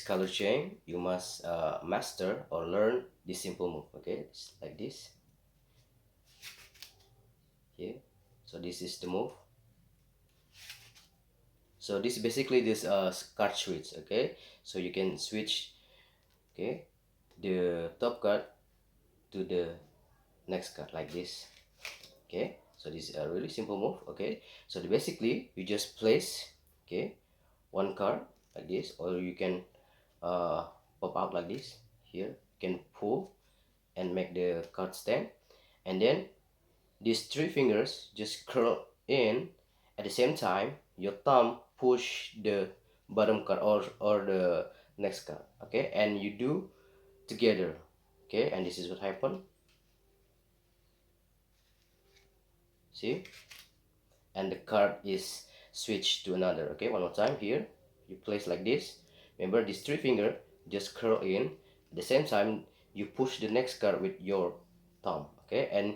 color chain, you must master or learn this simple move. Okay, it's like this. Okay, so this is the move. So this basically this card switch. Okay, so you can switch, okay, the top card to the next card like this. Okay, so this is a really simple move. Okay, so basically you just place, okay, one card like this, or you can pop out like this. Here you can pull and make the card stand, and then these three fingers just curl in. At the same time, your thumb push the bottom card or the next card. Okay, and you do together. Okay, and this is what happened. See, and the card is switched to another. Okay, one more time. Here you place like this. Remember, these three finger just curl in. At the same time, you push the next card with your thumb. Okay, and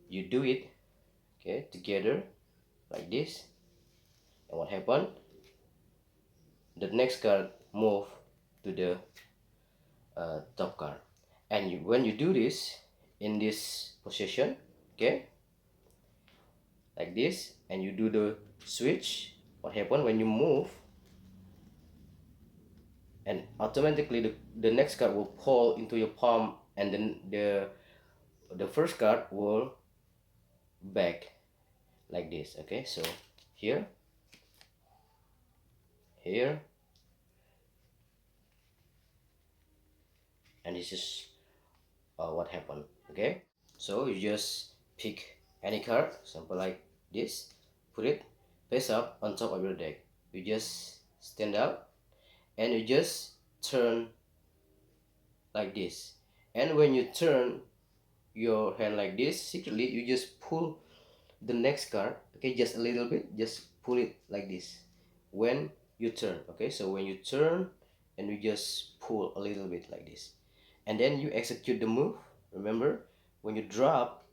you do it, okay, together like this. And what happened, the next card move to the top card. And when you do this in this position, okay, like this, and you do the switch, what happened when you move, and automatically the next card will fall into your palm, and then the first card will back like this. Okay, so here, here, and this is what happened. Okay, so you just pick any card, simple like this, put it face up on top of your deck. You just stand up and you just turn like this. And when you turn your hand like this, secretly you just pull the next card, okay, just a little bit, just pull it like this when you turn. Okay, so when you turn, and you just pull a little bit like this, and then you execute the move. Remember, when you drop,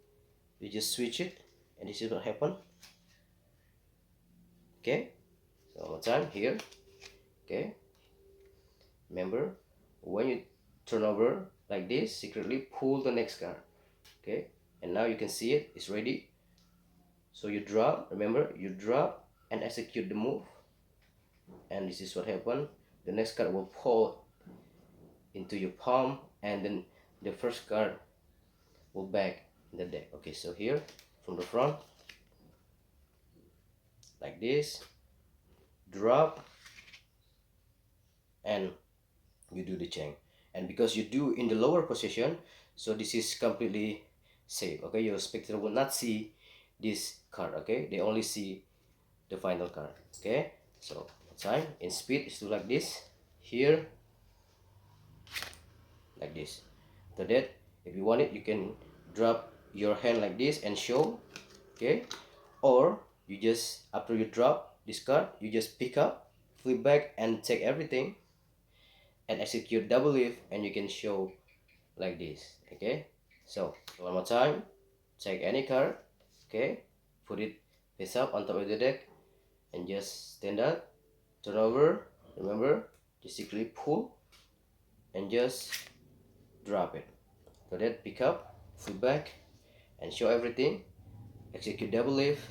you just switch it, and this is what happened. Okay, so one more time here. Okay, remember, when you turn over like this, secretly pull the next card. Okay, and now you can see it, it's ready. So you drop, remember, you drop and execute the move, and this is what happened. The next card will fall into your palm, and then the first card will back in the deck. Okay, so here from the front like this, drop, and you do the chain. And because you do in the lower position, so this is completely safe. Okay, your spectator will not see this card. Okay, they only see the final card. Okay, so time in speed is to like this. Here like this. So that if you want it, you can drop your hand like this and show. Okay, or you just, after you drop this card, you just pick up, flip back, and take everything and execute double leaf, and you can show like this. Okay, so one more time, take any card, okay, put it face up on top of the deck, and just stand up, turn over. Remember, just secretly pull and just drop it. So that, pick up, flip back, and show everything, execute double leaf,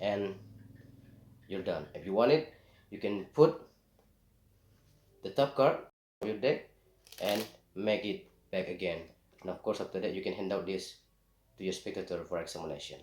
and you're done. If you want it, you can put the top card on your deck and make it back again. And of course, after that, you can hand out this to your spectator for examination.